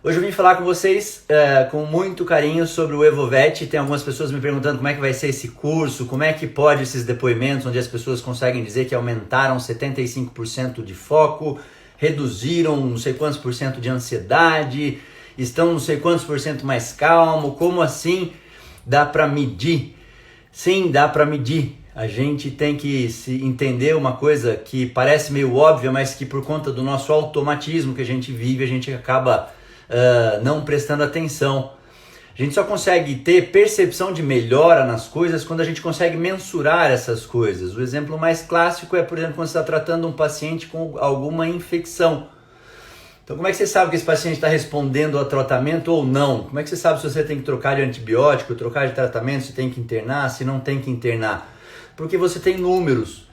Hoje eu vim falar com vocês com muito carinho sobre o Evovet. Tem algumas pessoas me perguntando como é que vai ser esse curso, como é que pode esses depoimentos onde as pessoas conseguem dizer que aumentaram 75% de foco, reduziram não sei quantos por cento de ansiedade, estão não sei quantos por cento mais calmo, como assim dá para medir? Sim, dá para medir. A gente tem que se entender uma coisa que parece meio óbvia, mas que por conta do nosso automatismo que a gente vive, a gente acaba não prestando atenção. A gente só consegue ter percepção de melhora nas coisas quando a gente consegue mensurar essas coisas. O exemplo mais clássico é, por exemplo, quando você está tratando um paciente com alguma infecção. Então, como é que você sabe que esse paciente está respondendo ao tratamento ou não? Como é que você sabe se você tem que trocar de antibiótico, trocar de tratamento, se tem que internar, se não tem que internar? Porque você tem números.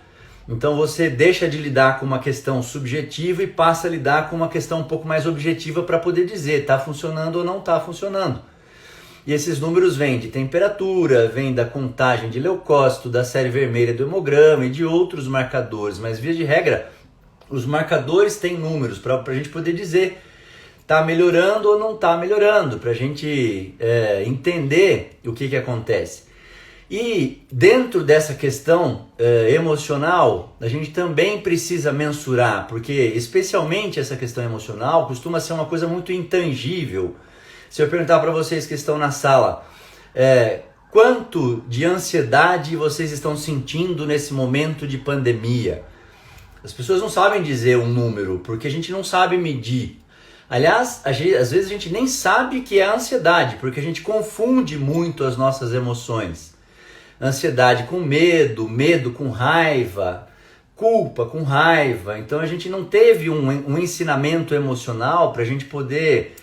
Então você deixa de lidar com uma questão subjetiva e passa a lidar com uma questão um pouco mais objetiva para poder dizer está funcionando ou não está funcionando. E esses números vêm de temperatura, vêm da contagem de leucócito, da série vermelha do hemograma e de outros marcadores. Mas via de regra, os marcadores têm números para a gente poder dizer está melhorando ou não está melhorando, para a gente entender o que acontece. E dentro dessa questão emocional, a gente também precisa mensurar, porque especialmente essa questão emocional costuma ser uma coisa muito intangível. Se eu perguntar para vocês que estão na sala, quanto de ansiedade vocês estão sentindo nesse momento de pandemia? As pessoas não sabem dizer um número, porque a gente não sabe medir. Aliás, às vezes a gente nem sabe que é ansiedade, porque a gente confunde muito as nossas emoções. Ansiedade com medo, medo com raiva, culpa com raiva. Então a gente não teve um ensinamento emocional para a gente poder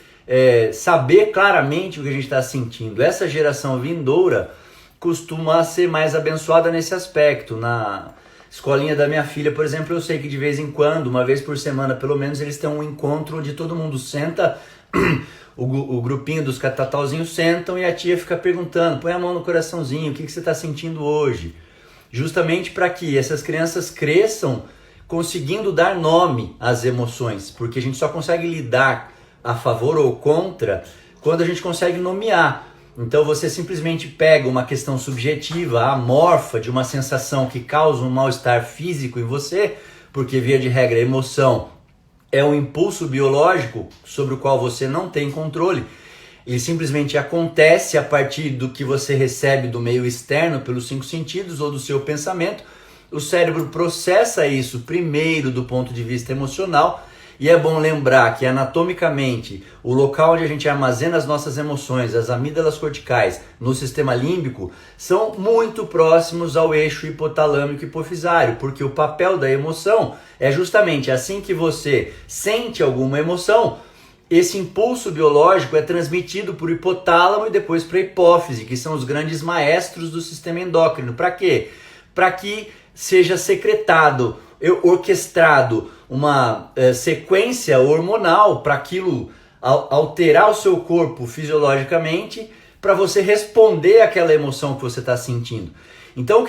saber claramente o que a gente está sentindo. Essa geração vindoura costuma ser mais abençoada nesse aspecto. Na escolinha da minha filha, por exemplo, eu sei que de vez em quando, uma vez por semana pelo menos, eles têm um encontro onde todo mundo senta... O grupinho dos catatauzinhos sentam e a tia fica perguntando, põe a mão no coraçãozinho, o que você está sentindo hoje? Justamente para que essas crianças cresçam conseguindo dar nome às emoções, porque a gente só consegue lidar a favor ou contra quando a gente consegue nomear. Então você simplesmente pega uma questão subjetiva, amorfa, de uma sensação que causa um mal-estar físico em você, porque via de regra a emoção é um impulso biológico sobre o qual você não tem controle. Ele simplesmente acontece a partir do que você recebe do meio externo, pelos 5 sentidos ou do seu pensamento. O cérebro processa isso primeiro do ponto de vista emocional. E é bom lembrar que anatomicamente o local onde a gente armazena as nossas emoções, as amígdalas corticais no sistema límbico, são muito próximos ao eixo hipotalâmico hipofisário, porque o papel da emoção é justamente assim que você sente alguma emoção, esse impulso biológico é transmitido por hipotálamo e depois para a hipófise, que são os grandes maestros do sistema endócrino. Para quê? Para que seja secretado, orquestrado uma sequência hormonal para aquilo alterar o seu corpo fisiologicamente para você responder àquela emoção que você está sentindo. Então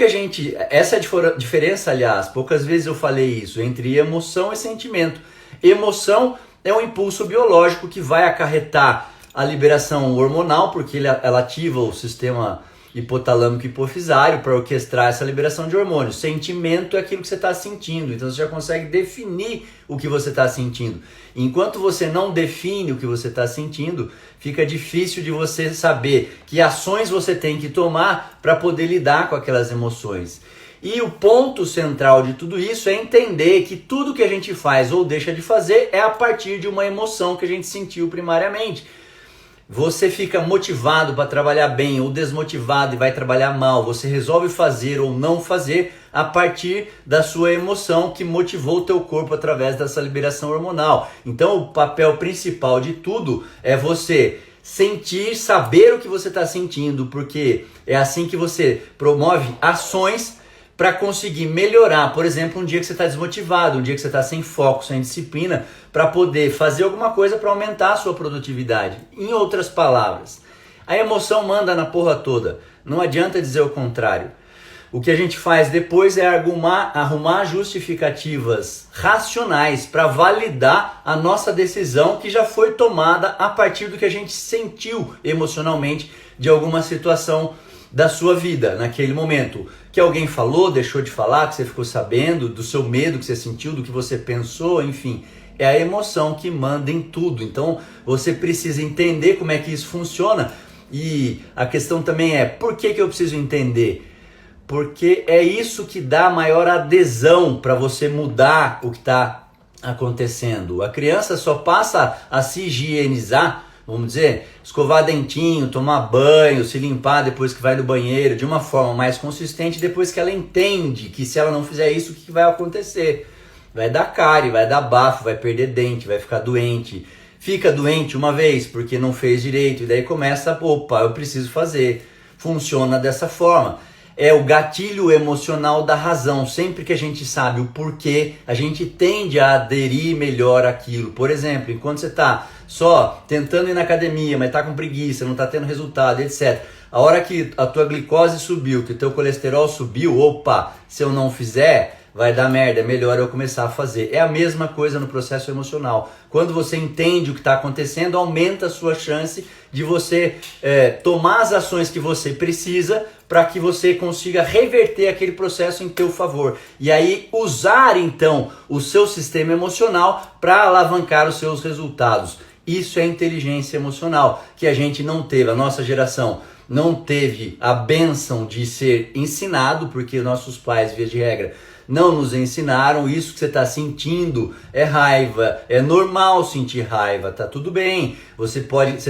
essa é a diferença, aliás, poucas vezes eu falei isso, entre emoção e sentimento. Emoção é um impulso biológico que vai acarretar a liberação hormonal, porque ela ativa o sistema hipotalâmico hipofisário para orquestrar essa liberação de hormônios. Sentimento é aquilo que você está sentindo, então você já consegue definir o que você está sentindo. Enquanto você não define o que você está sentindo, fica difícil de você saber que ações você tem que tomar para poder lidar com aquelas emoções. E o ponto central de tudo isso é entender que tudo que a gente faz ou deixa de fazer é a partir de uma emoção que a gente sentiu primariamente. Você fica motivado para trabalhar bem ou desmotivado e vai trabalhar mal. Você resolve fazer ou não fazer a partir da sua emoção que motivou o teu corpo através dessa liberação hormonal. Então o papel principal de tudo é você sentir, saber o que você está sentindo, porque é assim que você promove ações para conseguir melhorar. Por exemplo, um dia que você está desmotivado, um dia que você está sem foco, sem disciplina, para poder fazer alguma coisa para aumentar a sua produtividade. Em outras palavras, a emoção manda na porra toda. Não adianta dizer o contrário. O que a gente faz depois é arrumar justificativas racionais para validar a nossa decisão que já foi tomada a partir do que a gente sentiu emocionalmente de alguma situação da sua vida naquele momento. Que alguém falou, deixou de falar, que você ficou sabendo, do seu medo que você sentiu, do que você pensou, enfim. É a emoção que manda em tudo. Então você precisa entender como é que isso funciona. E a questão também é, por que eu preciso entender? Porque é isso que dá maior adesão para você mudar o que está acontecendo. A criança só passa a se higienizar, vamos dizer, escovar dentinho, tomar banho, se limpar depois que vai do banheiro, de uma forma mais consistente, depois que ela entende que se ela não fizer isso, o que vai acontecer? Vai dar cárie, vai dar bafo, vai perder dente, vai ficar doente. Fica doente uma vez porque não fez direito, e daí começa, opa, eu preciso fazer. Funciona dessa forma. É o gatilho emocional da razão. Sempre que a gente sabe o porquê, a gente tende a aderir melhor àquilo. Por exemplo, enquanto você está só tentando ir na academia, mas está com preguiça, não está tendo resultado, etc. A hora que a tua glicose subiu, que o teu colesterol subiu, opa, se eu não fizer, vai dar merda, é melhor eu começar a fazer. É a mesma coisa no processo emocional. Quando você entende o que está acontecendo, aumenta a sua chance de você tomar as ações que você precisa para que você consiga reverter aquele processo em teu favor. E aí usar então o seu sistema emocional para alavancar os seus resultados. Isso é inteligência emocional, que a gente não teve, a nossa geração não teve a bênção de ser ensinado, porque nossos pais, via de regra, não nos ensinaram. Isso que você está sentindo é raiva, é normal sentir raiva, tá tudo bem. Você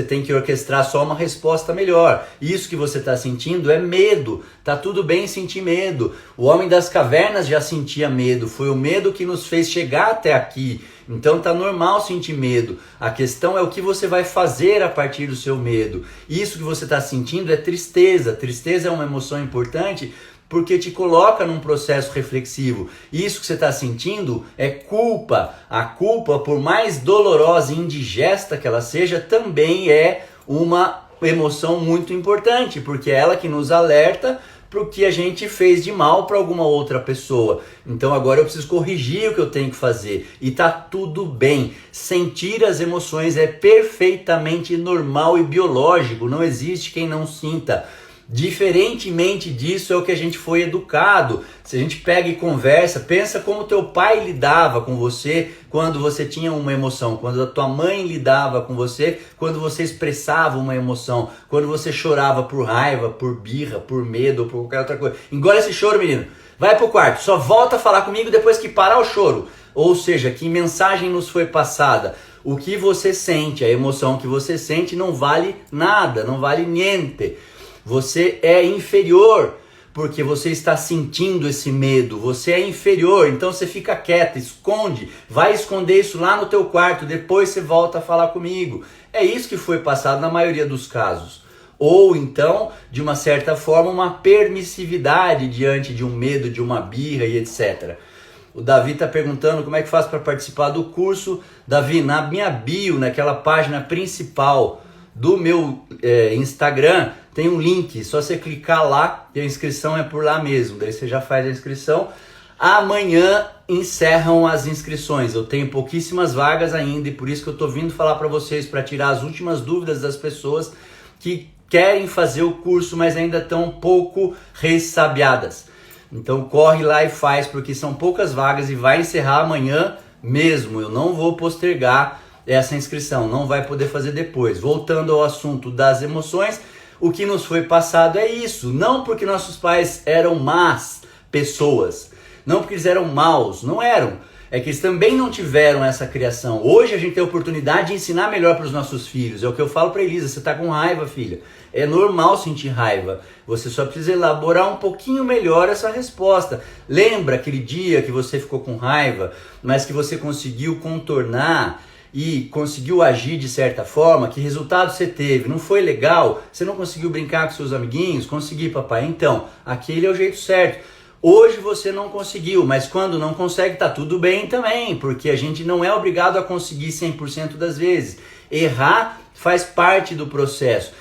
tem que orquestrar só uma resposta melhor. Isso que você está sentindo é medo, tá tudo bem sentir medo. O homem das cavernas já sentia medo, foi o medo que nos fez chegar até aqui. Então tá normal sentir medo. A questão é o que você vai fazer a partir do seu medo. Isso que você está sentindo é tristeza. Tristeza é uma emoção importante porque te coloca num processo reflexivo. Isso que você está sentindo é culpa. A culpa, por mais dolorosa e indigesta que ela seja, também é uma emoção muito importante, porque é ela que nos alerta para o que a gente fez de mal para alguma outra pessoa. Então agora eu preciso corrigir o que eu tenho que fazer. E tá tudo bem. Sentir as emoções é perfeitamente normal e biológico. Não existe quem não sinta. Diferentemente disso é o que a gente foi educado. Se a gente pega e conversa, pensa como teu pai lidava com você quando você tinha uma emoção, quando a tua mãe lidava com você, quando você expressava uma emoção, quando você chorava por raiva, por birra, por medo ou por qualquer outra coisa. Engole esse choro, menino. Vai pro quarto, só volta a falar comigo depois que parar o choro. Ou seja, que mensagem nos foi passada? O que você sente, a emoção que você sente não vale nada, não vale niente. Você é inferior porque você está sentindo esse medo. Você é inferior, então você fica quieto, esconde. Vai esconder isso lá no teu quarto, depois você volta a falar comigo. É isso que foi passado na maioria dos casos. Ou então, de uma certa forma, uma permissividade diante de um medo, de uma birra e etc. O Davi está perguntando como é que faz para participar do curso. Davi, na minha bio, naquela página principal do meu Instagram, tem um link, só você clicar lá e a inscrição é por lá mesmo, daí você já faz a inscrição. Amanhã encerram as inscrições, eu tenho pouquíssimas vagas ainda e por isso que eu estou vindo falar para vocês, para tirar as últimas dúvidas das pessoas que querem fazer o curso, mas ainda estão um pouco ressabiadas. Então corre lá e faz, porque são poucas vagas e vai encerrar amanhã mesmo, eu não vou postergar essa inscrição, não vai poder fazer depois. Voltando ao assunto das emoções, o que nos foi passado é isso, não porque nossos pais eram más pessoas, não porque eles eram maus, não eram, é que eles também não tiveram essa criação. Hoje a gente tem a oportunidade de ensinar melhor para os nossos filhos, é o que eu falo para Elisa, você está com raiva, filha, é normal sentir raiva, você só precisa elaborar um pouquinho melhor essa resposta. Lembra aquele dia que você ficou com raiva, mas que você conseguiu contornar e conseguiu agir de certa forma? Que resultado você teve? Não foi legal? Você não conseguiu brincar com seus amiguinhos? Consegui, papai. Então, aquele é o jeito certo. Hoje você não conseguiu, mas quando não consegue, tá tudo bem também, porque a gente não é obrigado a conseguir 100% das vezes. Errar faz parte do processo.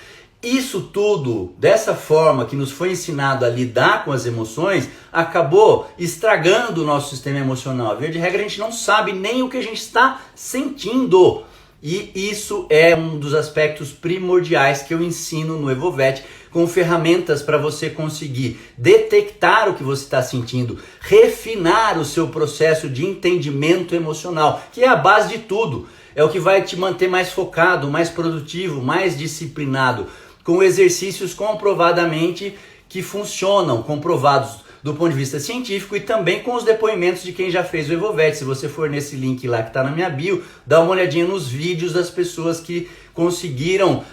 Isso tudo, dessa forma que nos foi ensinado a lidar com as emoções, acabou estragando o nosso sistema emocional. Via de regra, a gente não sabe nem o que a gente está sentindo. E isso é um dos aspectos primordiais que eu ensino no Evovet, com ferramentas para você conseguir detectar o que você está sentindo, refinar o seu processo de entendimento emocional, que é a base de tudo. É o que vai te manter mais focado, mais produtivo, mais disciplinado, com exercícios comprovadamente que funcionam, comprovados do ponto de vista científico e também com os depoimentos de quem já fez o Evovet. Se você for nesse link lá que está na minha bio, dá uma olhadinha nos vídeos das pessoas que conseguiram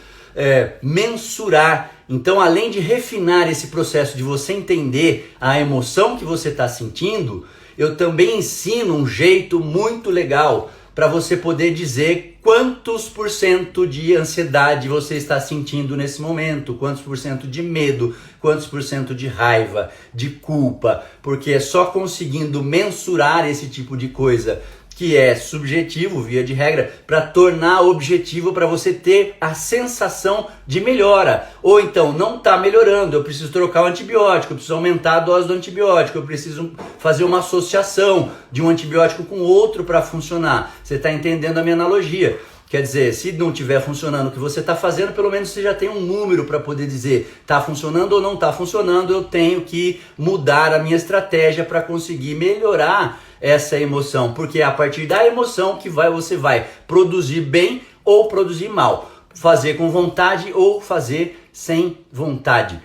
mensurar. Então, além de refinar esse processo de você entender a emoção que você está sentindo, eu também ensino um jeito muito legal para você poder dizer quantos por cento de ansiedade você está sentindo nesse momento, quantos por cento de medo, quantos por cento de raiva, de culpa, porque é só conseguindo mensurar esse tipo de coisa, que é subjetivo, via de regra, para tornar objetivo para você ter a sensação de melhora. Ou então, não está melhorando, eu preciso trocar o antibiótico, eu preciso aumentar a dose do antibiótico, eu preciso fazer uma associação de um antibiótico com outro para funcionar. Você está entendendo a minha analogia? Quer dizer, se não estiver funcionando o que você está fazendo, pelo menos você já tem um número para poder dizer está funcionando ou não está funcionando, eu tenho que mudar a minha estratégia para conseguir melhorar essa emoção, porque é a partir da emoção que você vai produzir bem ou produzir mal, fazer com vontade ou fazer sem vontade.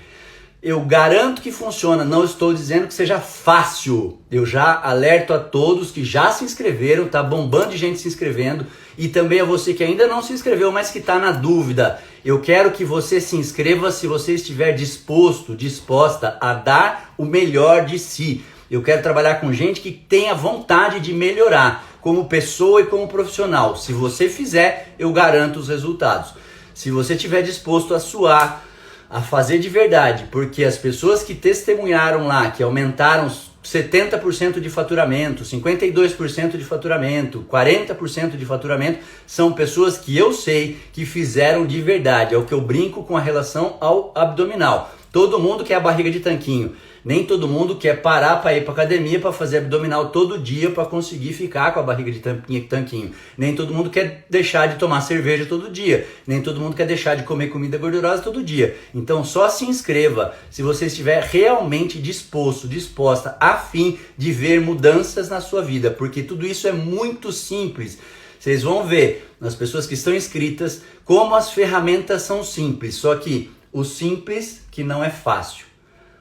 Eu garanto que funciona, não estou dizendo que seja fácil. Eu já alerto a todos que já se inscreveram, tá bombando de gente se inscrevendo, e também a você que ainda não se inscreveu, mas que está na dúvida. Eu quero que você se inscreva se você estiver disposta a dar o melhor de si. Eu quero trabalhar com gente que tenha vontade de melhorar, como pessoa e como profissional. Se você fizer, eu garanto os resultados. Se você estiver disposto a suar, a fazer de verdade, porque as pessoas que testemunharam lá, que aumentaram 70% de faturamento, 52% de faturamento, 40% de faturamento, são pessoas que eu sei que fizeram de verdade. É o que eu brinco com a relação ao abdominal. Todo mundo quer a barriga de tanquinho. Nem todo mundo quer parar para ir para academia para fazer abdominal todo dia para conseguir ficar com a barriga de tanquinho. Nem todo mundo quer deixar de tomar cerveja todo dia. Nem todo mundo quer deixar de comer comida gordurosa todo dia. Então só se inscreva se você estiver realmente disposta, a fim de ver mudanças na sua vida. Porque tudo isso é muito simples. Vocês vão ver nas pessoas que estão inscritas como as ferramentas são simples. Só que o simples que não é fácil.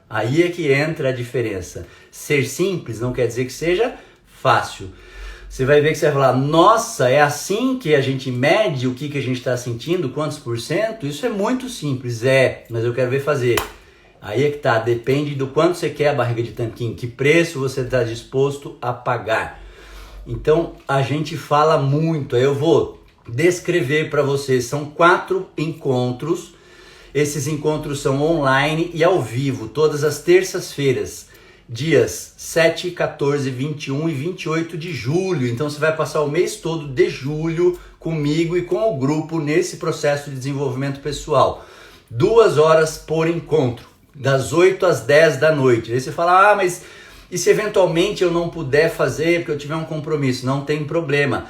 Aí é que entra a diferença. Ser simples não quer dizer que seja fácil. Você vai ver que você vai falar, nossa, é assim que a gente mede o que a gente está sentindo, quantos por cento? Isso é muito simples, mas eu quero ver fazer. Aí é que tá, depende do quanto você quer a barriga de tanquinho, que preço você está disposto a pagar. Então a gente fala muito, eu vou descrever para vocês, são 4 encontros. Esses encontros são online e ao vivo, todas as terças-feiras, dias 7, 14, 21 e 28 de julho. Então você vai passar o mês todo de julho comigo e com o grupo nesse processo de desenvolvimento pessoal. 2 horas por encontro, das 8 às 10 da noite. Aí você fala, mas e se eventualmente eu não puder fazer porque eu tiver um compromisso? Não tem problema,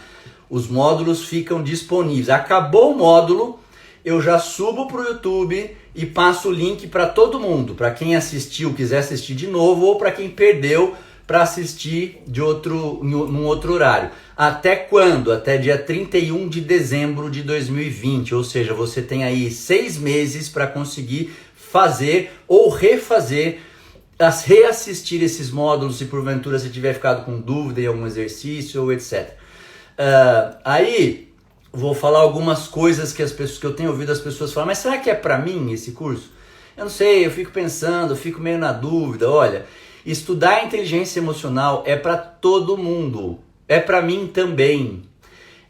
os módulos ficam disponíveis. Acabou o módulo, eu já subo para o YouTube e passo o link para todo mundo, para quem assistiu, quiser assistir de novo, ou para quem perdeu para assistir num outro horário. Até quando? Até dia 31 de dezembro de 2020, ou seja, você tem aí 6 meses para conseguir fazer ou reassistir esses módulos, se porventura você tiver ficado com dúvida em algum exercício ou etc. Aí vou falar algumas coisas que eu tenho ouvido as pessoas falar, mas será que é para mim esse curso? Eu não sei, eu fico pensando, eu fico meio na dúvida. Olha, estudar inteligência emocional é para todo mundo, é para mim também,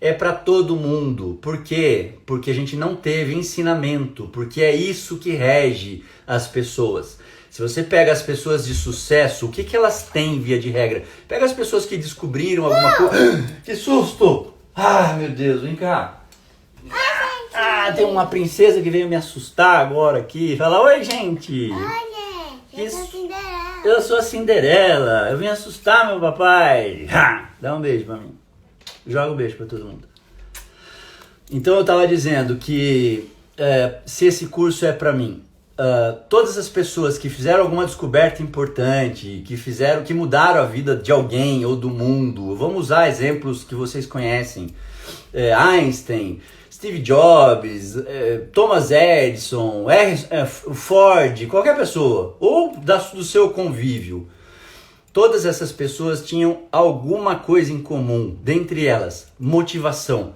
é para todo mundo. Por quê? Porque a gente não teve ensinamento, porque é isso que rege as pessoas. Se você pega as pessoas de sucesso, o que elas têm via de regra? Pega as pessoas que descobriram alguma coisa... Que susto! Ah, meu Deus, vem cá. tem uma princesa que veio me assustar agora aqui. Fala, oi, gente. Oi, gente. Eu sou Cinderela. Eu sou a Cinderela. Eu vim assustar meu papai. Dá um beijo pra mim. Joga um beijo pra todo mundo. Então eu tava dizendo que se esse curso é pra mim, todas as pessoas que fizeram alguma descoberta importante, que mudaram a vida de alguém ou do mundo, vamos usar exemplos que vocês conhecem, Einstein, Steve Jobs, Thomas Edison, Ford, qualquer pessoa, ou do seu convívio, todas essas pessoas tinham alguma coisa em comum, dentre elas, motivação,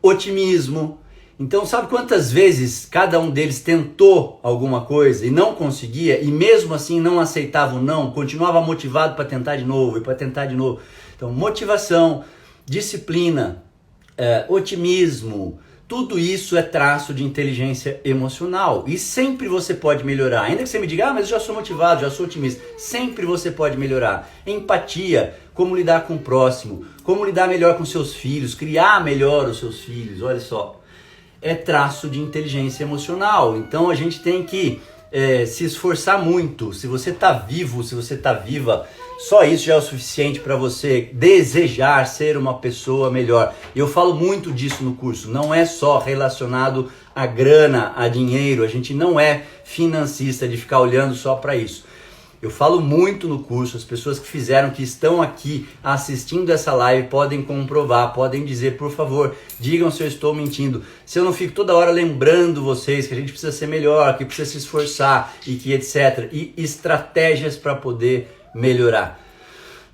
otimismo. Então, sabe quantas vezes cada um deles tentou alguma coisa e não conseguia, e mesmo assim não aceitava o não, continuava motivado para tentar de novo e para tentar de novo? Então, motivação, disciplina, otimismo, tudo isso é traço de inteligência emocional. E sempre você pode melhorar. Ainda que você me diga, mas eu já sou motivado, já sou otimista. Sempre você pode melhorar. Empatia, como lidar com o próximo, como lidar melhor com seus filhos, criar melhor os seus filhos, olha só. É traço de inteligência emocional. Então a gente tem que se esforçar muito. Se você está vivo, se você está viva, só isso já é o suficiente para você desejar ser uma pessoa melhor. E eu falo muito disso no curso. Não é só relacionado a grana, a dinheiro. A gente não é financista de ficar olhando só para isso. Eu falo muito no curso, as pessoas que fizeram, que estão aqui assistindo essa live podem comprovar, podem dizer, por favor, digam se eu estou mentindo. Se eu não fico toda hora lembrando vocês que a gente precisa ser melhor, que precisa se esforçar e que etc. E estratégias para poder melhorar.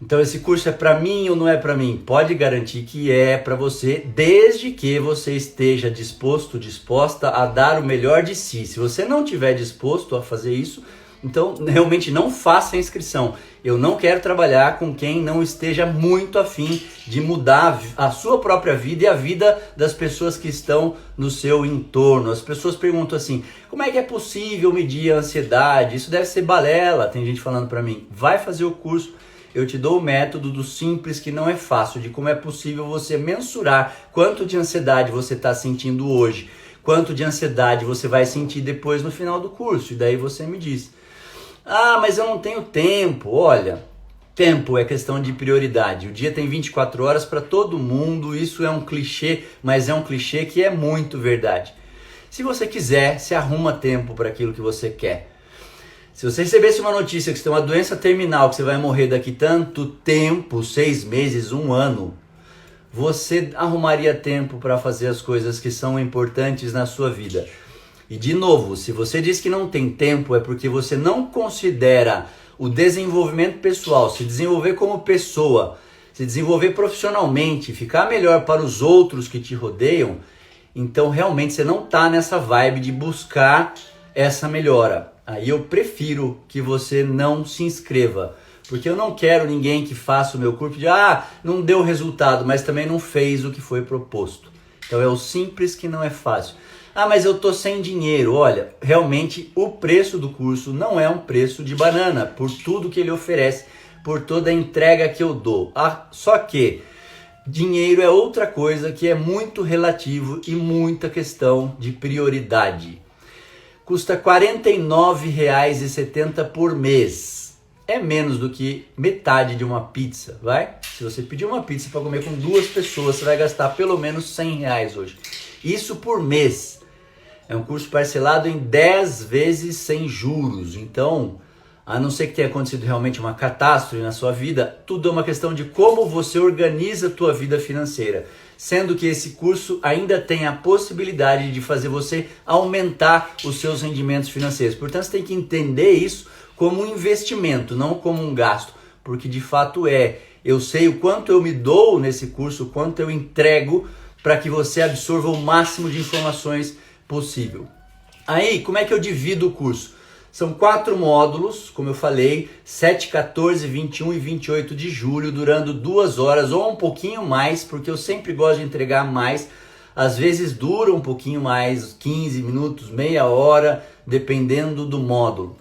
Então esse curso é para mim ou não é para mim? Pode garantir que é para você, desde que você esteja disposta a dar o melhor de si. Se você não estiver disposto a fazer isso, então realmente não faça a inscrição. Eu não quero trabalhar com quem não esteja muito afim de mudar a sua própria vida e a vida das pessoas que estão no seu entorno. As pessoas perguntam assim, como é que é possível medir a ansiedade? Isso deve ser balela, tem gente falando para mim. Vai fazer o curso, eu te dou o método do simples, que não é fácil, de como é possível você mensurar quanto de ansiedade você está sentindo hoje, quanto de ansiedade você vai sentir depois no final do curso, e daí você me diz. Ah, mas eu não tenho tempo. Olha, tempo é questão de prioridade. O dia tem 24 horas para todo mundo. Isso é um clichê, mas é um clichê que é muito verdade. Se você quiser, se arruma tempo para aquilo que você quer. Se você recebesse uma notícia que você tem uma doença terminal, que você vai morrer daqui tanto tempo, 6 meses, 1 ano, você arrumaria tempo para fazer as coisas que são importantes na sua vida. E de novo, se você diz que não tem tempo, é porque você não considera o desenvolvimento pessoal, se desenvolver como pessoa, se desenvolver profissionalmente, ficar melhor para os outros que te rodeiam, então realmente você não está nessa vibe de buscar essa melhora. Aí eu prefiro que você não se inscreva, porque eu não quero ninguém que faça o meu curso de não deu resultado, mas também não fez o que foi proposto. Então é o simples que não é fácil. Mas eu tô sem dinheiro. Olha, realmente o preço do curso não é um preço de banana, por tudo que ele oferece, por toda a entrega que eu dou. Só que dinheiro é outra coisa que é muito relativo e muita questão de prioridade. Custa R$ 49,70 por mês. É menos do que metade de uma pizza, vai? Se você pedir uma pizza para comer com 2 pessoas, você vai gastar pelo menos R$100 hoje. Isso por mês. É um curso parcelado em 10 vezes sem juros. Então, a não ser que tenha acontecido realmente uma catástrofe na sua vida, tudo é uma questão de como você organiza a tua vida financeira. Sendo que esse curso ainda tem a possibilidade de fazer você aumentar os seus rendimentos financeiros. Portanto, você tem que entender isso como um investimento, não como um gasto. Porque de fato eu sei o quanto eu me dou nesse curso, o quanto eu entrego para que você absorva o máximo de informações possível. Aí, como é que eu divido o curso? São 4 módulos, como eu falei, 7, 14, 21 e 28 de julho, durando 2 horas ou um pouquinho mais, porque eu sempre gosto de entregar mais. Às vezes dura um pouquinho mais, 15 minutos, meia hora, dependendo do módulo.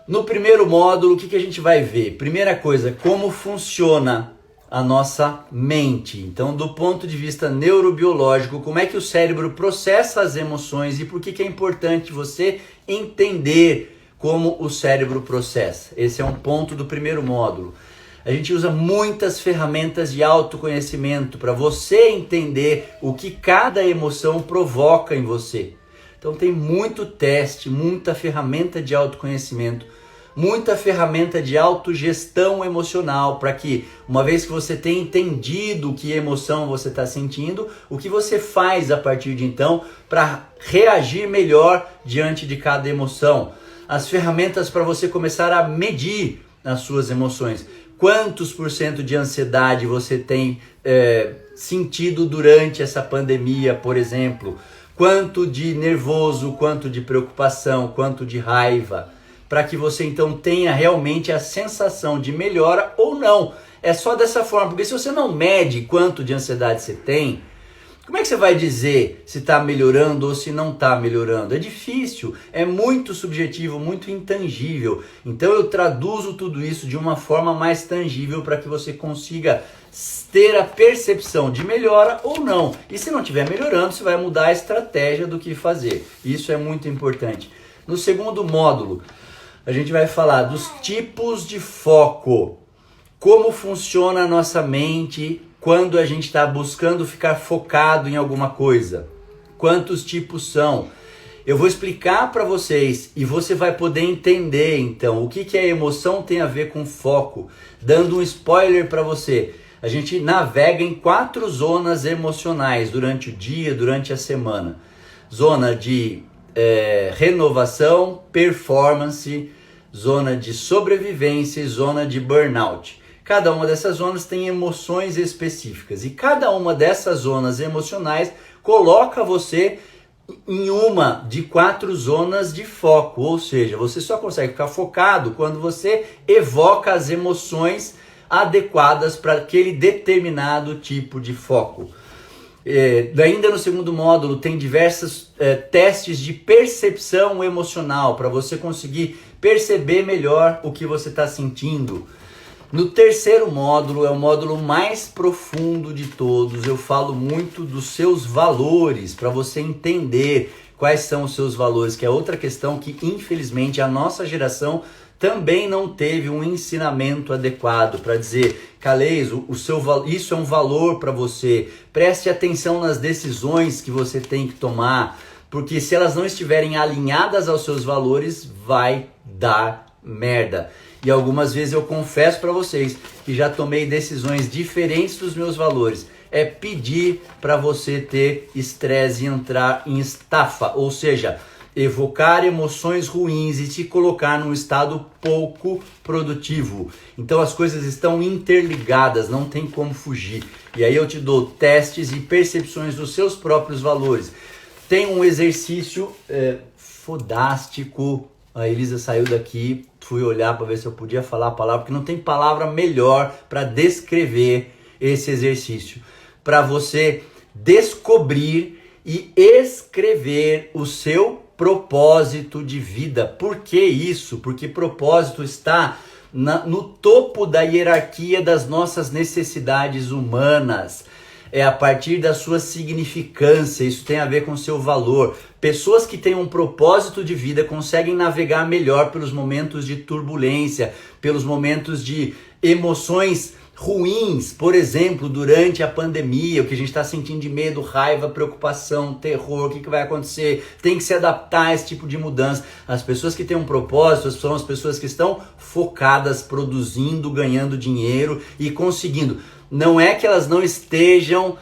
No primeiro módulo, o que a gente vai ver? Primeira coisa, como funciona a nossa mente. Então, do ponto de vista neurobiológico, como é que o cérebro processa as emoções e por que é importante você entender como o cérebro processa. Esse é um ponto do primeiro módulo. A gente usa muitas ferramentas de autoconhecimento para você entender o que cada emoção provoca em você. Então tem muito teste, muita ferramenta de autoconhecimento, muita ferramenta de autogestão emocional para que, uma vez que você tenha entendido que emoção você está sentindo, o que você faz a partir de então para reagir melhor diante de cada emoção. As ferramentas para você começar a medir as suas emoções. Quantos % de ansiedade você tem sentido durante essa pandemia, por exemplo? Quanto de nervoso, quanto de preocupação, quanto de raiva? Para que você então tenha realmente a sensação de melhora ou não. É só dessa forma, porque se você não mede quanto de ansiedade você tem, como é que você vai dizer se está melhorando ou se não está melhorando? É difícil, é muito subjetivo, muito intangível. Então eu traduzo tudo isso de uma forma mais tangível para que você consiga ter a percepção de melhora ou não. E se não estiver melhorando, você vai mudar a estratégia do que fazer. Isso é muito importante. No segundo módulo, a gente vai falar dos tipos de foco. Como funciona a nossa mente quando a gente está buscando ficar focado em alguma coisa. Quantos tipos são? Eu vou explicar para vocês e você vai poder entender então o que a emoção tem a ver com foco. Dando um spoiler para você. A gente navega em 4 zonas emocionais durante o dia, durante a semana. Zona de renovação, performance, zona de sobrevivência e zona de burnout. Cada uma dessas zonas tem emoções específicas e cada uma dessas zonas emocionais coloca você em uma de 4 zonas de foco, ou seja, você só consegue ficar focado quando você evoca as emoções adequadas para aquele determinado tipo de foco. Ainda no segundo módulo tem diversos testes de percepção emocional para você conseguir perceber melhor o que você está sentindo. No terceiro módulo, é o módulo mais profundo de todos, eu falo muito dos seus valores, para você entender quais são os seus valores, que é outra questão que infelizmente a nossa geração também não teve um ensinamento adequado para dizer, Calês, isso é um valor para você, preste atenção nas decisões que você tem que tomar, porque se elas não estiverem alinhadas aos seus valores, vai dar merda. E algumas vezes eu confesso para vocês que já tomei decisões diferentes dos meus valores. É pedir para você ter estresse e entrar em estafa, ou seja, evocar emoções ruins e te colocar num estado pouco produtivo. Então as coisas estão interligadas, não tem como fugir. E aí eu te dou testes e percepções dos seus próprios valores. Tem um exercício fodástico. A Elisa saiu daqui, fui olhar para ver se eu podia falar a palavra, porque não tem palavra melhor para descrever esse exercício. Para você descobrir e escrever o seu propósito de vida. Por que isso? Porque propósito está no topo da hierarquia das nossas necessidades humanas. É a partir da sua significância, isso tem a ver com o seu valor. Pessoas que têm um propósito de vida conseguem navegar melhor pelos momentos de turbulência, pelos momentos de emoções ruins, por exemplo, durante a pandemia, o que a gente está sentindo de medo, raiva, preocupação, terror, o que vai acontecer, tem que se adaptar a esse tipo de mudança. As pessoas que têm um propósito são as pessoas que estão focadas, produzindo, ganhando dinheiro e conseguindo. Não é que elas não estejam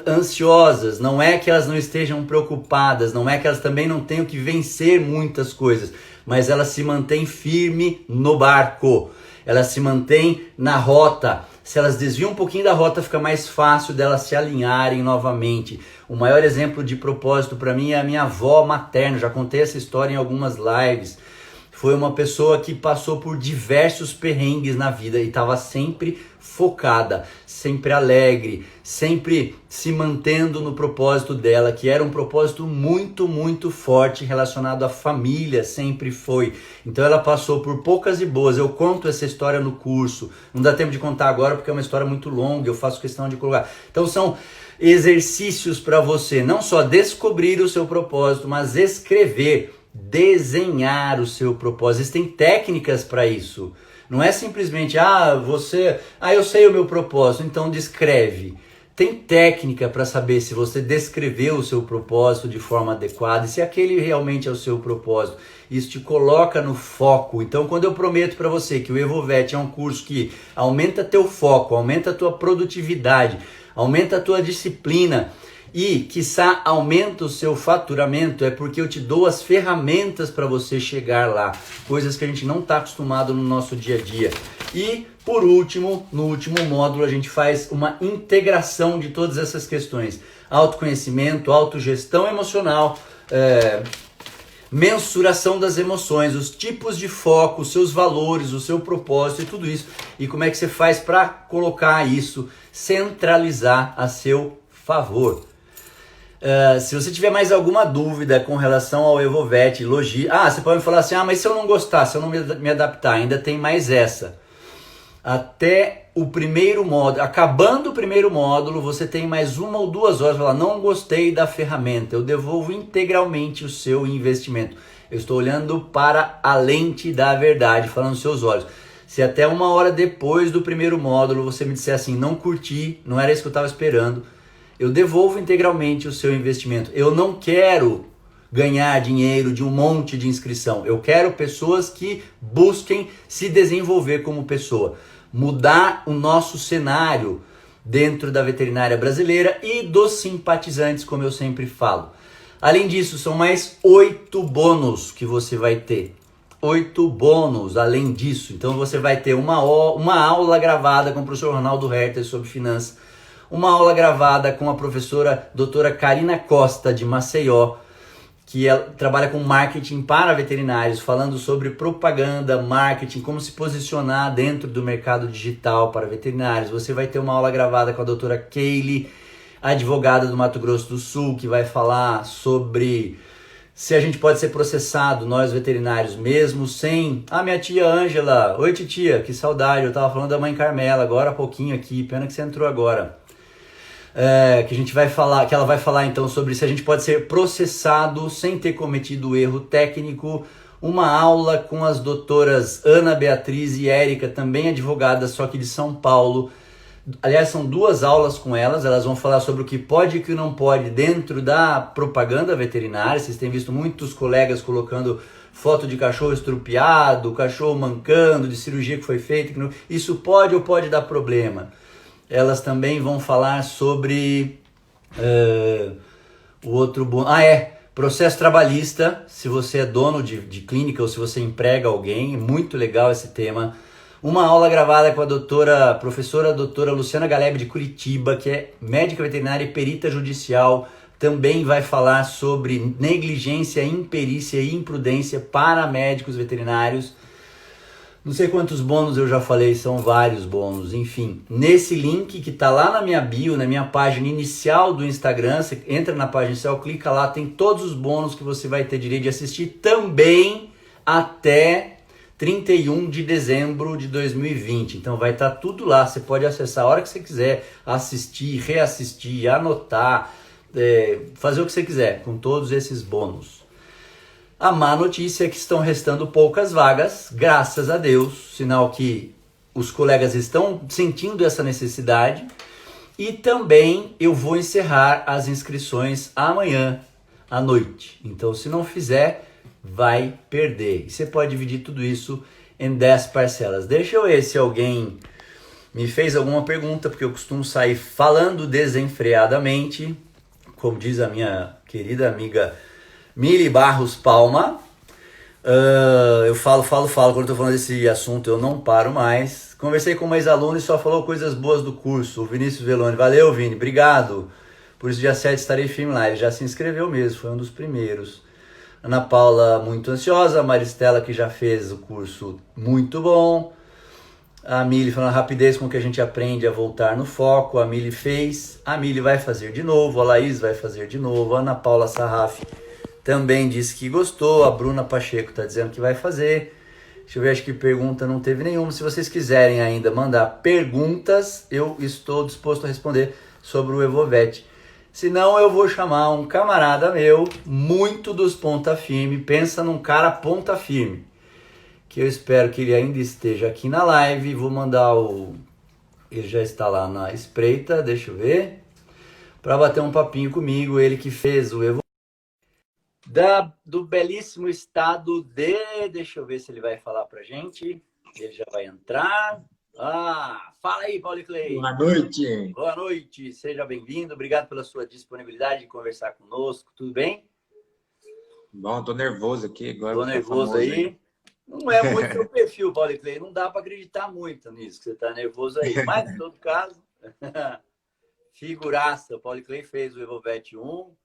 ansiosas, não é que elas não estejam preocupadas, não é que elas também não tenham que vencer muitas coisas, mas elas se mantêm firme no barco, elas se mantêm na rota. Se elas desviam um pouquinho da rota, fica mais fácil delas se alinharem novamente. O maior exemplo de propósito para mim é a minha avó materna, já contei essa história em algumas lives. foi uma pessoa que passou por diversos perrengues na vida e estava sempre focada, sempre alegre, sempre se mantendo no propósito dela, que era um propósito muito, muito forte relacionado à família, sempre foi. Então ela passou por poucas e boas. Eu conto essa história no curso, não dá tempo de contar agora porque é uma história muito longa, eu faço questão de colocar. Então são exercícios para você não só descobrir o seu propósito, mas escrever, desenhar o seu propósito. Existem técnicas para isso. Não é simplesmente, eu sei o meu propósito, então descreve. Tem técnica para saber se você descreveu o seu propósito de forma adequada e se aquele realmente é o seu propósito. Isso te coloca no foco. Então, quando eu prometo para você que o Evovet é um curso que aumenta teu foco, aumenta a tua produtividade, aumenta a tua disciplina e, quiçá, aumenta o seu faturamento, é porque eu te dou as ferramentas para você chegar lá. Coisas que a gente não está acostumado no nosso dia a dia. E, por último, no último módulo, a gente faz uma integração de todas essas questões. Autoconhecimento, autogestão emocional, mensuração das emoções, os tipos de foco, os seus valores, o seu propósito e tudo isso. E como é que você faz para colocar isso, centralizar a seu favor. Se você tiver mais alguma dúvida com relação ao Evovet, você pode me falar assim, mas se eu não gostar, se eu não me adaptar, ainda tem mais essa. Até o primeiro módulo, acabando o primeiro módulo, você tem mais 1 ou 2 horas para falar, não gostei da ferramenta, eu devolvo integralmente o seu investimento. Eu estou olhando para a lente da verdade, falando nos seus olhos. Se até 1 hora depois do primeiro módulo você me disser assim, não curti, não era isso que eu estava esperando, eu devolvo integralmente o seu investimento. Eu não quero ganhar dinheiro de um monte de inscrição. Eu quero pessoas que busquem se desenvolver como pessoa. Mudar o nosso cenário dentro da veterinária brasileira e dos simpatizantes, como eu sempre falo. Além disso, são mais 8 bônus que você vai ter. 8 bônus além disso. Então você vai ter uma aula gravada com o professor Ronaldo Herter sobre finanças, uma aula gravada com a professora doutora Karina Costa de Maceió, que ela trabalha com marketing para veterinários, falando sobre propaganda, marketing, como se posicionar dentro do mercado digital para veterinários. Você vai ter uma aula gravada com a doutora Kaylee, advogada do Mato Grosso do Sul, que vai falar sobre se a gente pode ser processado, nós veterinários, mesmo sem... minha tia Ângela, oi titia, que saudade, eu tava falando da mãe Carmela agora há pouquinho aqui, pena que você entrou agora. Que a gente vai falar, que ela vai falar então sobre se a gente pode ser processado sem ter cometido erro técnico. Uma aula com as doutoras Ana Beatriz e Érica, também advogadas, só que de São Paulo. Aliás, são 2 aulas com elas, elas vão falar sobre o que pode e o que não pode dentro da propaganda veterinária. Vocês têm visto muitos colegas colocando foto de cachorro estrupiado, cachorro mancando, de cirurgia que foi feita. Isso pode ou pode dar problema. Elas também vão falar sobre o outro... processo trabalhista, se você é dono de clínica ou se você emprega alguém. Muito legal esse tema. Uma aula gravada com a professora doutora Luciana Galeb de Curitiba, que é médica veterinária e perita judicial. Também vai falar sobre negligência, imperícia e imprudência para médicos veterinários. Não sei quantos bônus eu já falei, são vários bônus, enfim. Nesse link que tá lá na minha bio, na minha página inicial do Instagram, você entra na página inicial, clica lá, tem todos os bônus que você vai ter direito de assistir também até 31 de dezembro de 2020. Então vai estar tudo lá, você pode acessar a hora que você quiser, assistir, reassistir, anotar, fazer o que você quiser com todos esses bônus. A má notícia é que estão restando poucas vagas, graças a Deus, sinal que os colegas estão sentindo essa necessidade. E também eu vou encerrar as inscrições amanhã à noite. Então, se não fizer, vai perder. E você pode dividir tudo isso em 10 parcelas. Deixa eu ver se alguém me fez alguma pergunta, porque eu costumo sair falando desenfreadamente, como diz a minha querida amiga Mili Barros Palma. Eu falo, quando eu tô falando desse assunto eu não paro mais. Conversei com uma ex-aluna e só falou coisas boas do curso, o Vinícius Veloni. Valeu, Vini, obrigado. Por isso dia 7 estarei firme lá, ele já se inscreveu mesmo, foi um dos primeiros. Ana Paula, muito ansiosa. A Maristela, que já fez o curso, muito bom. A Mili falando a rapidez com que a gente aprende a voltar no foco. A Mili fez. A Mili vai fazer de novo. A Laís vai fazer de novo. A Ana Paula Sarraf também disse que gostou. A Bruna Pacheco está dizendo que vai fazer. Deixa eu ver, acho que pergunta não teve nenhuma. Se vocês quiserem ainda mandar perguntas, eu estou disposto a responder sobre o Evovet. Se não, eu vou chamar um camarada meu, muito dos ponta firme. Pensa num cara ponta firme, que eu espero que ele ainda esteja aqui na live. Vou mandar o... Ele já está lá na espreita, deixa eu ver. Para bater um papinho comigo, ele que fez o Evovet. Do belíssimo estado de... Deixa eu ver se ele vai falar pra gente. Ele já vai entrar. Fala aí, Paulo Clay. Boa noite. Boa noite, seja bem-vindo. Obrigado pela sua disponibilidade de conversar conosco. Tudo bem? Bom, tô nervoso aqui agora. Tô nervoso aí. Não é muito seu perfil, Paulo Clay. Não dá para acreditar muito nisso, que você tá nervoso aí. Mas, em todo caso, figuraça. O Paulo Clay fez o Evovet 1.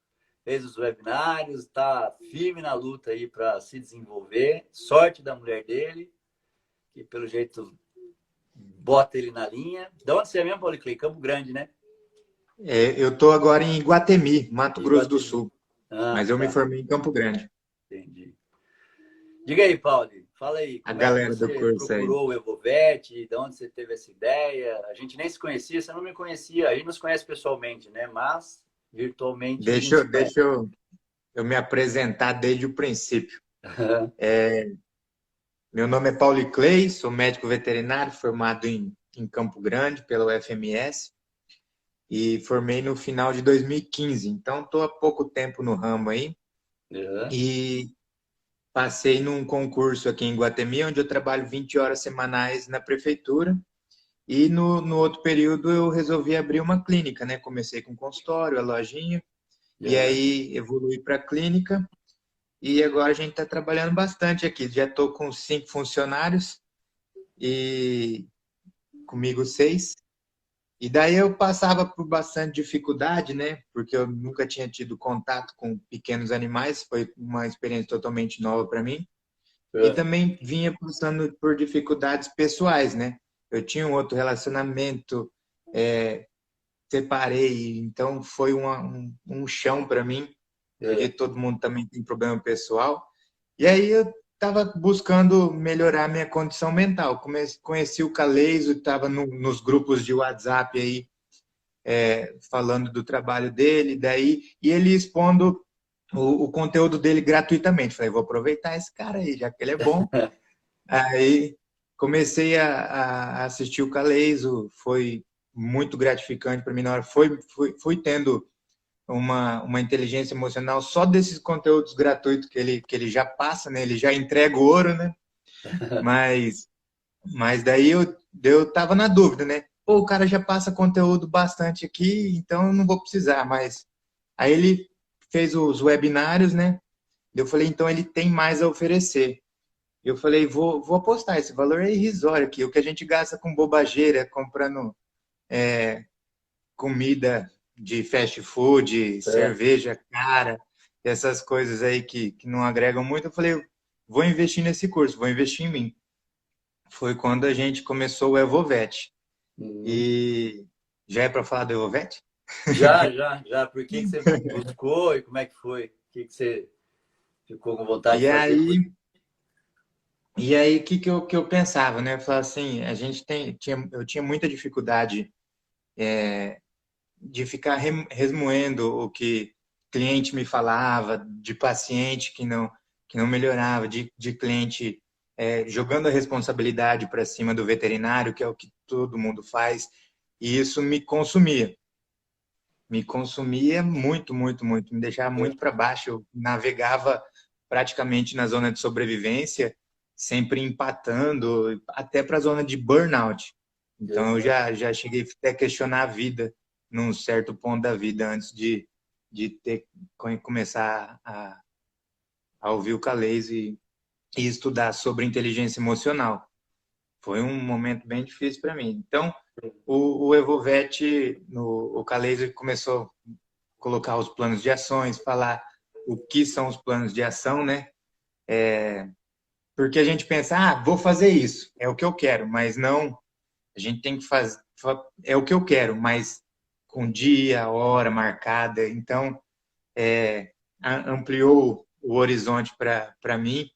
Fez os webinários, está firme na luta aí para se desenvolver. Sorte da mulher dele, que pelo jeito bota ele na linha. De onde você é mesmo, Paulo Clay? Campo Grande, né? Eu estou agora em Iguatemi, Mato Grosso do Sul. Mas eu me formei em Campo Grande. Entendi. Diga aí, Paulo, fala aí. A galera do curso aí. Procurou o Evovet, de onde você teve essa ideia? A gente nem se conhecia, você não me conhecia. A gente nos conhece pessoalmente, né? Mas virtualmente... Deixa eu me apresentar desde o princípio. Meu nome é Paulo Clay, sou médico veterinário formado em Campo Grande pela UFMS e formei no final de 2015. Então, estou há pouco tempo no ramo aí e passei num concurso aqui em Iguatemi, onde eu trabalho 20 horas semanais na prefeitura. E no outro período eu resolvi abrir uma clínica, né? Comecei com consultório, a lojinha, e aí evolui para a clínica. E agora a gente está trabalhando bastante aqui. Já estou com 5 funcionários e comigo 6. E daí eu passava por bastante dificuldade, né? Porque eu nunca tinha tido contato com pequenos animais. Foi uma experiência totalmente nova para mim. E também vinha passando por dificuldades pessoais, né? Eu tinha um outro relacionamento, separei, então foi um chão para mim, porque todo mundo também tem problema pessoal. E aí eu estava buscando melhorar minha condição mental. Conheci o Caleison, estava nos grupos de WhatsApp aí, falando do trabalho dele, e ele expondo o conteúdo dele gratuitamente. Falei, vou aproveitar esse cara aí, já que ele é bom. Aí comecei a assistir o Caleison, foi muito gratificante para mim na hora. Fui tendo uma inteligência emocional só desses conteúdos gratuitos que ele já passa, né? Ele já entrega o ouro, né? Mas daí eu tava na dúvida, né? Pô, o cara já passa conteúdo bastante aqui, então eu não vou precisar, mas aí ele fez os webinários, né? Eu falei, então ele tem mais a oferecer. Eu falei, vou apostar, esse valor é irrisório aqui. O que a gente gasta com bobageira, comprando comida de fast food, cerveja cara, essas coisas aí que não agregam muito. Eu falei, vou investir nesse curso, vou investir em mim. Foi quando a gente começou o Evovet. E já é para falar do Evovet? Já. Por que você buscou e como é que foi? O que você ficou com vontade de fazer? E aí, o que eu pensava, né? Eu falava assim, eu tinha muita dificuldade de ficar resmoendo o que cliente me falava, de paciente que não melhorava, de cliente jogando a responsabilidade para cima do veterinário, que é o que todo mundo faz, e isso me consumia. Me consumia muito, muito, muito, me deixava muito para baixo. Eu navegava praticamente na zona de sobrevivência, sempre empatando, até para a zona de burnout. Então, eu já cheguei até a questionar a vida num certo ponto da vida, antes de começar a ouvir o Caleison e estudar sobre inteligência emocional. Foi um momento bem difícil para mim. Então, o Evovet, o Caleison começou a colocar os planos de ações, falar o que são os planos de ação, né? Porque a gente pensa, vou fazer isso, é o que eu quero, mas não, a gente tem que fazer, é o que eu quero, mas com dia, hora marcada, então ampliou o horizonte para mim,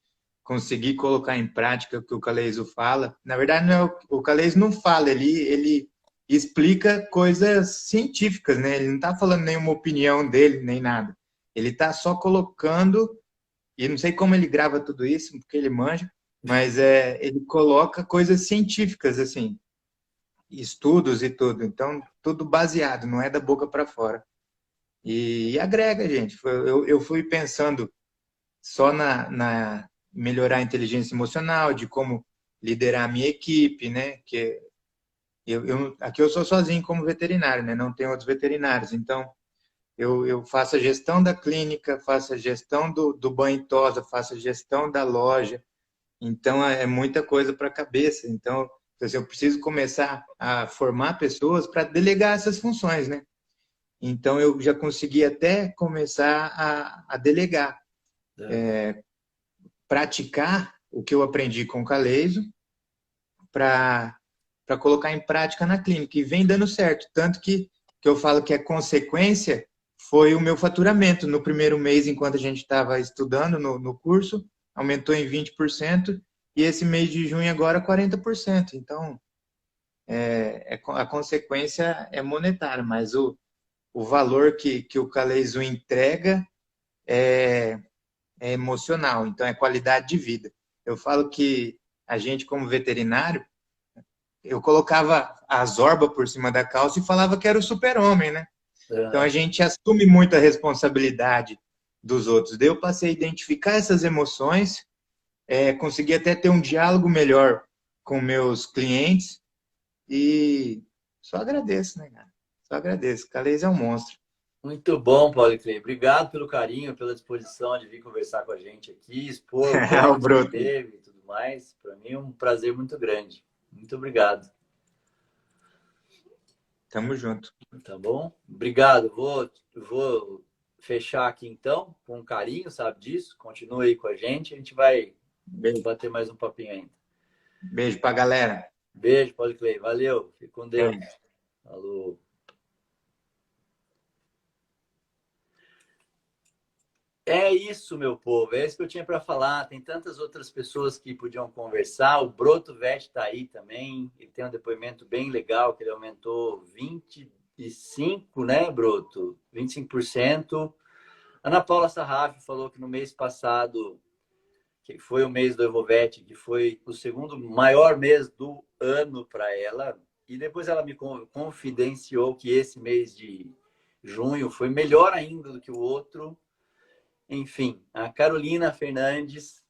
conseguir colocar em prática o que o Caleison fala. Na verdade, não é o Caleison não fala, ele explica coisas científicas, né? Ele não está falando nenhuma opinião dele, nem nada. Ele está só colocando, e não sei como ele grava tudo isso, porque ele manja, mas ele coloca coisas científicas, assim, estudos e tudo. Então, tudo baseado, não é da boca para fora. E agrega, gente. Eu fui pensando só na melhorar a inteligência emocional, de como liderar a minha equipe, né? Que aqui eu sou sozinho como veterinário, né? Não tenho outros veterinários. Então, eu faço a gestão da clínica, faço a gestão do banho e tosa, faço a gestão da loja. Então, é muita coisa para a cabeça. Então, assim, eu preciso começar a formar pessoas para delegar essas funções, né? Então, eu já consegui até começar a delegar, praticar o que eu aprendi com o Caleison para colocar em prática na clínica. E vem dando certo. Tanto que eu falo que a consequência foi o meu faturamento. No primeiro mês, enquanto a gente estava estudando no curso, aumentou em 20%, e esse mês de junho agora 40%. Então, a consequência é monetária, mas o valor que o Caleison entrega é emocional, então é qualidade de vida. Eu falo que a gente, como veterinário, eu colocava a zorba por cima da calça e falava que era o super-homem, né? Então a gente assume muita responsabilidade dos outros. Daí eu passei a identificar essas emoções, consegui até ter um diálogo melhor com meus clientes e só agradeço, né, cara? Só agradeço. Caleison é um monstro. Muito bom, Paulo Clay. Obrigado pelo carinho, pela disposição de vir conversar com a gente aqui, expor o O que Broto. teve e tudo mais. Para mim é um prazer muito grande. Muito obrigado. Tamo junto. Tá bom? Obrigado. Vou fechar aqui então, com carinho, sabe disso? Continue aí com a gente vai Beijo. bater mais um papinho ainda. Beijo pra galera. Beijo, Paulo Clay. Valeu. Fique com Deus. É. Falou. É isso, meu povo. É isso que eu tinha para falar. Tem tantas outras pessoas que podiam conversar. O Broto Vet está aí também. Ele tem um depoimento bem legal, que ele aumentou 25%, né, Broto? 25%. Ana Paula Sarraf falou que no mês passado, que foi o mês do Evovet, que foi o segundo maior mês do ano para ela. E depois ela me confidenciou que esse mês de junho foi melhor ainda do que o outro. Enfim, a Carolina Fernandes,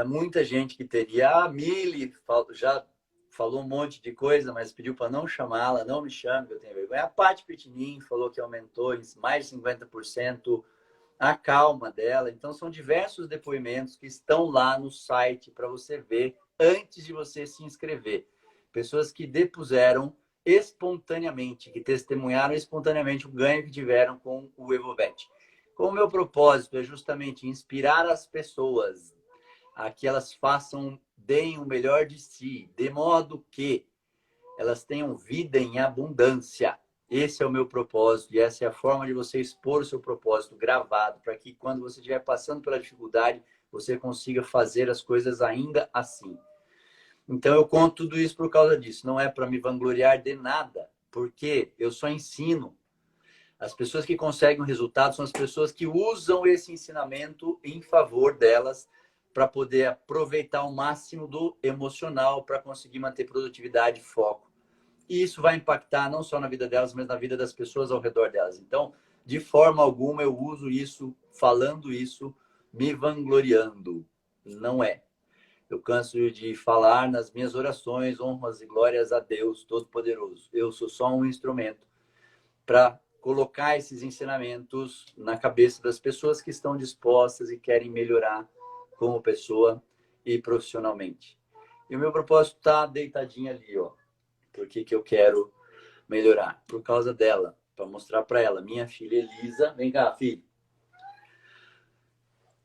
muita gente que teria. A Mili já falou um monte de coisa, mas pediu para não chamá-la, não me chame, que eu tenho vergonha. A Paty Pitinin falou que aumentou em mais de 50% a calma dela. Então, são diversos depoimentos que estão lá no site para você ver antes de você se inscrever. Pessoas que depuseram espontaneamente, que testemunharam espontaneamente o ganho que tiveram com o Evovet. O meu propósito é justamente inspirar as pessoas a que elas deem o melhor de si, de modo que elas tenham vida em abundância. Esse é o meu propósito e essa é a forma de você expor o seu propósito gravado, para que quando você estiver passando pela dificuldade, você consiga fazer as coisas ainda assim. Então eu conto tudo isso por causa disso. Não é para me vangloriar de nada, porque eu só ensino. As pessoas que conseguem o resultado são as pessoas que usam esse ensinamento em favor delas para poder aproveitar o máximo do emocional para conseguir manter produtividade e foco. E isso vai impactar não só na vida delas, mas na vida das pessoas ao redor delas. Então, de forma alguma, eu uso isso, falando isso, me vangloriando. Não é. Eu canso de falar nas minhas orações, honras e glórias a Deus Todo-Poderoso. Eu sou só um instrumento para colocar esses ensinamentos na cabeça das pessoas que estão dispostas e querem melhorar como pessoa e profissionalmente. E o meu propósito está deitadinho ali, ó. Por que eu quero melhorar? Por causa dela, para mostrar para ela, minha filha Elisa, vem cá, filho,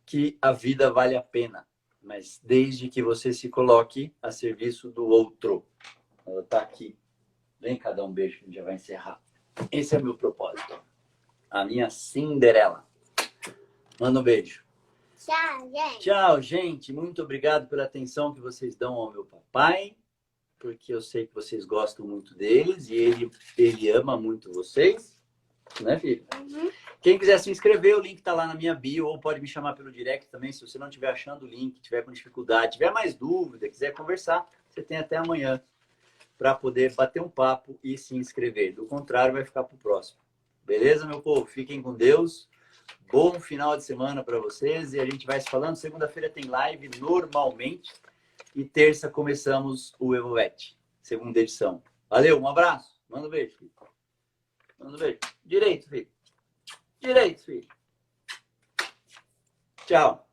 que a vida vale a pena, mas desde que você se coloque a serviço do outro. Ela tá aqui. Vem cá dar um beijo que a gente já vai encerrar. Esse é o meu propósito. A minha Cinderela. Manda um beijo. Tchau, gente. Tchau, gente. Muito obrigado pela atenção que vocês dão ao meu papai, porque eu sei que vocês gostam muito deles e ele ama muito vocês, né, filho? Uhum. Quem quiser se inscrever, o link tá lá na minha bio, ou pode me chamar pelo direct também, se você não estiver achando o link, tiver com dificuldade, tiver mais dúvida, quiser conversar, você tem até amanhã para poder bater um papo e se inscrever. Do contrário, vai ficar pro próximo. Beleza, meu povo? Fiquem com Deus. Bom final de semana para vocês e a gente vai se falando. Segunda-feira tem live normalmente e terça começamos o EvoVet, segunda edição. Valeu, um abraço. Manda um beijo, filho. Manda um beijo. Direito, filho. Direito, filho. Tchau.